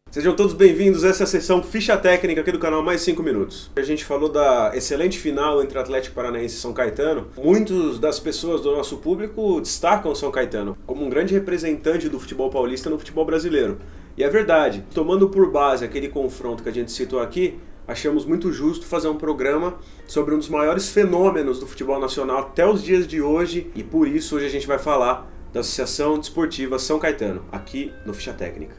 Sejam todos bem-vindos a essa sessão ficha técnica aqui do canal Mais 5 Minutos. A gente falou da excelente final entre Atlético Paranaense e São Caetano. Muitas das pessoas do nosso público destacam São Caetano como um grande representante do futebol paulista no futebol brasileiro. E é verdade, tomando por base aquele confronto que a gente citou aqui, achamos muito justo fazer um programa sobre um dos maiores fenômenos do futebol nacional até os dias de hoje, e por isso hoje a gente vai falar da Associação Desportiva São Caetano, aqui no Ficha Técnica.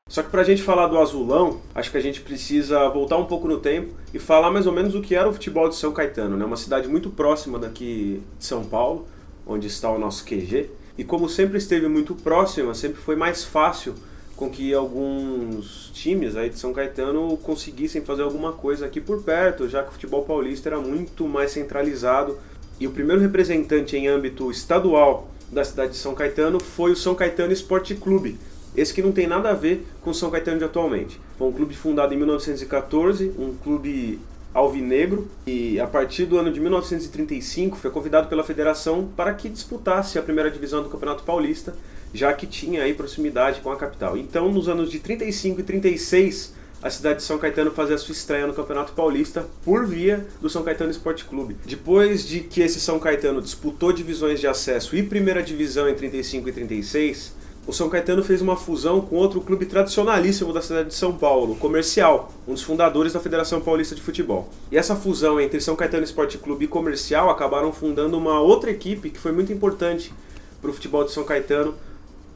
Só que pra gente falar do Azulão, acho que a gente precisa voltar um pouco no tempo e falar mais ou menos o que era o futebol de São Caetano, né? Uma cidade muito próxima daqui de São Paulo, onde está o nosso QG. E como sempre esteve muito próxima, sempre foi mais fácil com que alguns times aí de São Caetano conseguissem fazer alguma coisa aqui por perto, já que o futebol paulista era muito mais centralizado. E o primeiro representante em âmbito estadual da cidade de São Caetano foi o São Caetano Esporte Clube. Esse que não tem nada a ver com o São Caetano de atualmente. Foi um clube fundado em 1914, um clube alvinegro, e a partir do ano de 1935 foi convidado pela federação para que disputasse a primeira divisão do Campeonato Paulista, já que tinha aí proximidade com a capital. Então, nos anos de 35 e 36, a cidade de São Caetano fazia a sua estreia no Campeonato Paulista por via do São Caetano Esporte Clube. Depois de que esse São Caetano disputou divisões de acesso e primeira divisão em 35 e 36, o São Caetano fez uma fusão com outro clube tradicionalíssimo da cidade de São Paulo, o Comercial, um dos fundadores da Federação Paulista de Futebol. E essa fusão entre São Caetano Esporte Clube e Comercial acabaram fundando uma outra equipe que foi muito importante para o futebol de São Caetano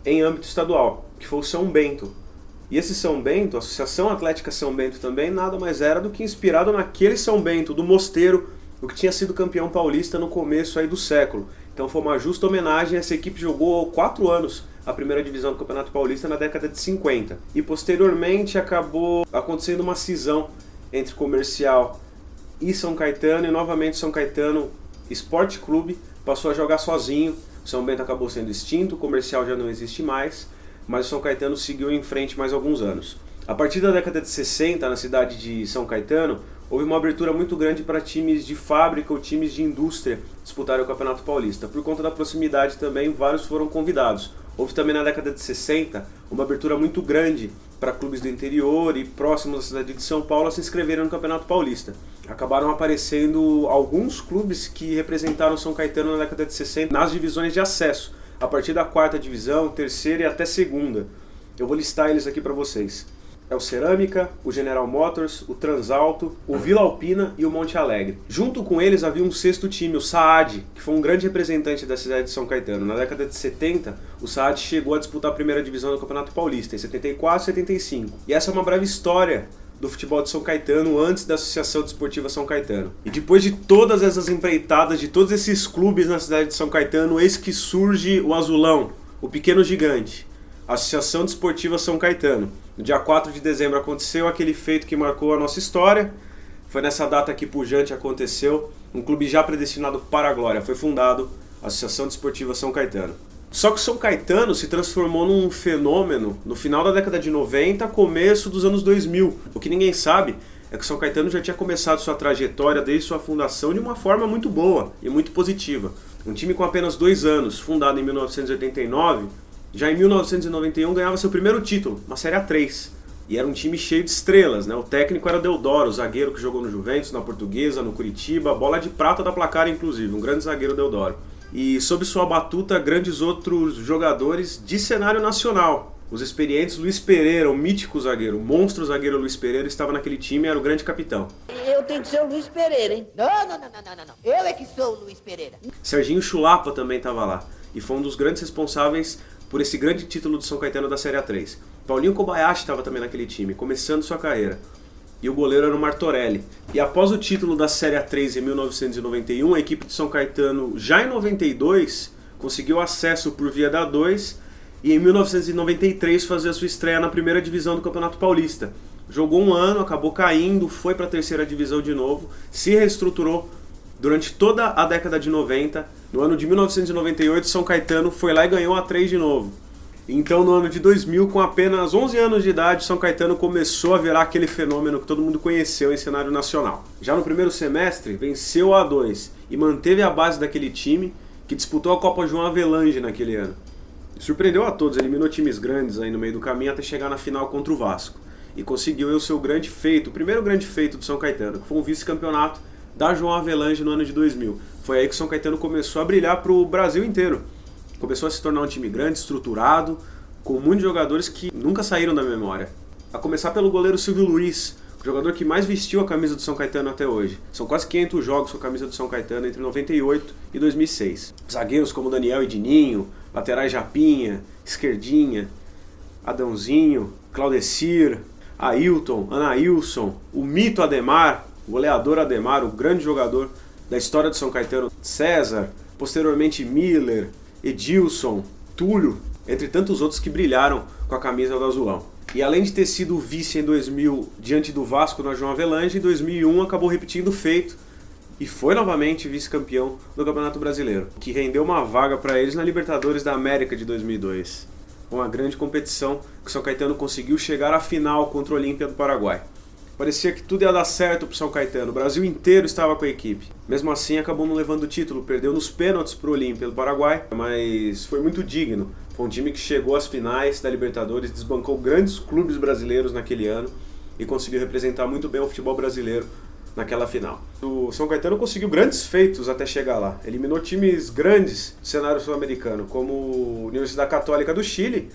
em âmbito estadual, que foi o São Bento. E esse São Bento, a Associação Atlética São Bento também, nada mais era do que inspirado naquele São Bento, do Mosteiro, o que tinha sido campeão paulista no começo aí do século. Então foi uma justa homenagem. Essa equipe jogou 4 anos a primeira divisão do Campeonato Paulista na década de 50. E posteriormente acabou acontecendo uma cisão entre Comercial e São Caetano, e novamente São Caetano Esporte Clube passou a jogar sozinho. O São Bento acabou sendo extinto, o Comercial já não existe mais, mas o São Caetano seguiu em frente mais alguns anos. A partir da década de 60, na cidade de São Caetano, houve uma abertura muito grande para times de fábrica ou times de indústria disputarem o Campeonato Paulista. Por conta da proximidade também, vários foram convidados. Houve também na década de 60 uma abertura muito grande para clubes do interior e próximos da cidade de São Paulo a se inscreverem no Campeonato Paulista. Acabaram aparecendo alguns clubes que representaram São Caetano na década de 60 nas divisões de acesso, a partir da 4ª divisão, 3ª e até 2ª. Eu vou listar eles aqui para vocês. É o Cerâmica, o General Motors, o Transalto, o Vila Alpina e o Monte Alegre. Junto com eles havia um 6º time, o Saad, que foi um grande representante da cidade de São Caetano. Na década de 70, o Saad chegou a disputar a primeira divisão do Campeonato Paulista, em 74 e 75. E essa é uma breve história do futebol de São Caetano antes da Associação Desportiva São Caetano. E depois de todas essas empreitadas, de todos esses clubes na cidade de São Caetano, eis que surge o Azulão, o pequeno gigante, a Associação Desportiva São Caetano. No dia 4 de dezembro aconteceu aquele feito que marcou a nossa história. Foi nessa data que pujante aconteceu, um clube já predestinado para a glória. Foi fundado a Associação Desportiva São Caetano. Só que o São Caetano se transformou num fenômeno no final da década de 90, começo dos anos 2000. O que ninguém sabe é que o São Caetano já tinha começado sua trajetória desde sua fundação de uma forma muito boa e muito positiva. Um time com apenas 2 anos, fundado em 1989, já em 1991 ganhava seu primeiro título, uma Série A3. E era um time cheio de estrelas, né? O técnico era Deodoro, zagueiro que jogou no Juventus, na Portuguesa, no Curitiba, bola de prata da Placar inclusive, um grande zagueiro Deodoro. E sob sua batuta, grandes outros jogadores de cenário nacional. Os experientes Luiz Pereira, o mítico zagueiro, o monstro zagueiro Luiz Pereira, estava naquele time e era o grande capitão. Eu tenho que ser o Luiz Pereira, hein? Não. Eu é que sou o Luiz Pereira. Serginho Chulapa também estava lá e foi um dos grandes responsáveis por esse grande título do São Caetano da Série A3. Paulinho Kobayashi estava também naquele time, começando sua carreira. E o goleiro era o Martorelli. E após o título da Série A3 em 1991, a equipe de São Caetano, já em 92, conseguiu acesso por via da A2 e em 1993 fazia sua estreia na primeira divisão do Campeonato Paulista. Jogou um ano, acabou caindo, foi para a terceira divisão de novo, se reestruturou durante toda a década de 90. No ano de 1998, São Caetano foi lá e ganhou a A3 de novo. Então, no ano de 2000, com apenas 11 anos de idade, São Caetano começou a virar aquele fenômeno que todo mundo conheceu em cenário nacional. Já no primeiro semestre, venceu a A2 e manteve a base daquele time que disputou a Copa João Avelange naquele ano. Surpreendeu a todos, eliminou times grandes aí no meio do caminho até chegar na final contra o Vasco. E conseguiu o seu grande feito, o primeiro grande feito do São Caetano, que foi um vice-campeonato da João Avelange no ano de 2000. Foi aí que o São Caetano começou a brilhar para o Brasil inteiro. Começou a se tornar um time grande, estruturado, com muitos jogadores que nunca saíram da memória. A começar pelo goleiro Silvio Luiz, o jogador que mais vestiu a camisa do São Caetano até hoje. São quase 500 jogos com a camisa do São Caetano entre 98 e 2006. Zagueiros como Daniel e Dininho, laterais Japinha, Esquerdinha, Adãozinho, Claudecir, Ailton, Anailson, o mito Ademar, o goleador Ademar, o grande jogador da história do São Caetano, César, posteriormente Miller, Edilson, Túlio, entre tantos outros que brilharam com a camisa do azulão. E além de ter sido vice em 2000 diante do Vasco na João Avelange, em 2001 acabou repetindo o feito e foi novamente vice-campeão do Campeonato Brasileiro, que rendeu uma vaga para eles na Libertadores da América de 2002. Uma grande competição que o São Caetano conseguiu chegar à final contra o Olímpia do Paraguai. Parecia que tudo ia dar certo para o São Caetano, o Brasil inteiro estava com a equipe. Mesmo assim, acabou não levando o título, perdeu nos pênaltis para o Olímpia do Paraguai, mas foi muito digno. Foi um time que chegou às finais da Libertadores, desbancou grandes clubes brasileiros naquele ano e conseguiu representar muito bem o futebol brasileiro naquela final. O São Caetano conseguiu grandes feitos até chegar lá. Eliminou times grandes do cenário sul-americano, como a Universidade Católica do Chile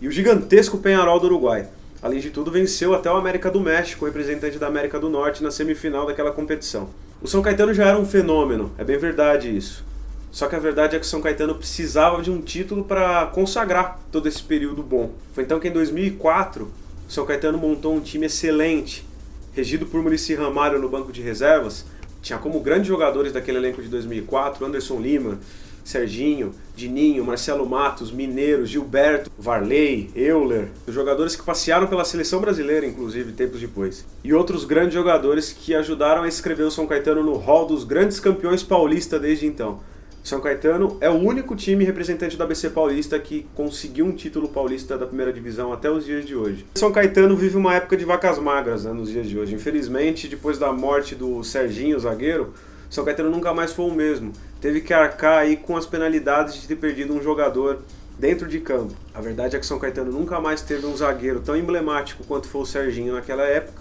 e o gigantesco Peñarol do Uruguai. Além de tudo, venceu até o América do México, representante da América do Norte, na semifinal daquela competição. O São Caetano já era um fenômeno, é bem verdade isso. Só que a verdade é que o São Caetano precisava de um título para consagrar todo esse período bom. Foi então que em 2004, o São Caetano montou um time excelente, regido por Muricy Ramalho no banco de reservas. Tinha como grandes jogadores daquele elenco de 2004, Anderson Lima, Serginho, Dininho, Marcelo Matos, Mineiro, Gilberto, Varley, Euler, os jogadores que passearam pela seleção brasileira, inclusive, tempos depois. E outros grandes jogadores que ajudaram a escrever o São Caetano no hall dos grandes campeões paulistas desde então. O São Caetano é o único time representante da ABC Paulista que conseguiu um título paulista da primeira divisão até os dias de hoje. O São Caetano vive uma época de vacas magras, né, nos dias de hoje. Infelizmente, depois da morte do Serginho, o zagueiro, o São Caetano nunca mais foi o mesmo. Teve que arcar aí com as penalidades de ter perdido um jogador dentro de campo. A verdade é que o São Caetano nunca mais teve um zagueiro tão emblemático quanto foi o Serginho naquela época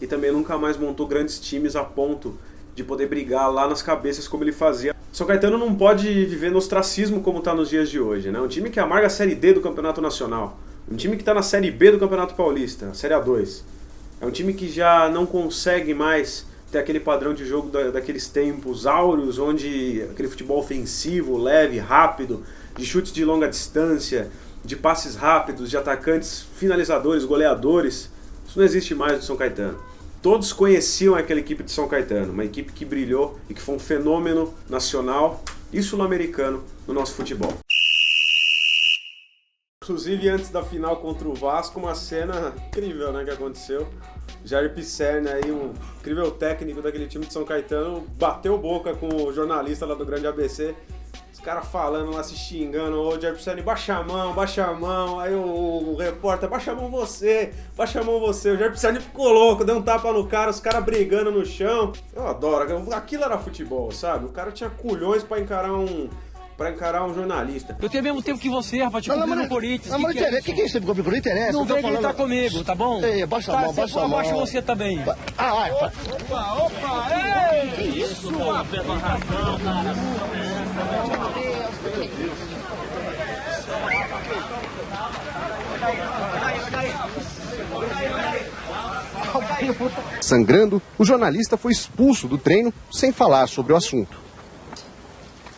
e também nunca mais montou grandes times a ponto de poder brigar lá nas cabeças como ele fazia. O São Caetano não pode viver no ostracismo como está nos dias de hoje, né? Um time que amarga a Série D do Campeonato Nacional, um time que está na Série B do Campeonato Paulista, a Série A2. É um time que já não consegue mais ter aquele padrão de jogo daqueles tempos áureos, onde aquele futebol ofensivo, leve, rápido, de chutes de longa distância, de passes rápidos, de atacantes finalizadores, goleadores. Isso não existe mais no São Caetano. Todos conheciam aquela equipe de São Caetano, uma equipe que brilhou e que foi um fenômeno nacional e sul-americano no nosso futebol. Inclusive, antes da final contra o Vasco, uma cena incrível, né, que aconteceu. Jair Pisserni, aí, um incrível técnico daquele time de São Caetano, bateu boca com o jornalista lá do Grande ABC. Os caras falando lá, se xingando, ô Jair Pisserni, baixa a mão. Aí o repórter, baixa a mão você. O Jair Pisserni ficou louco, deu um tapa no cara, os caras brigando no chão. Eu adoro, aquilo era futebol, sabe? O cara tinha culhões pra encarar um jornalista. Eu tenho o mesmo tempo que você, rapaz, te cobri no Corinthians. Não, mas o que é isso? Não interessa. Não vem gritar comigo, tá bom? Ei, baixa a mão, baixa a mão. Abaixa você também. Opa, ei! Que isso? Razão, cara. Sangrando, o jornalista foi expulso do treino sem falar sobre o assunto.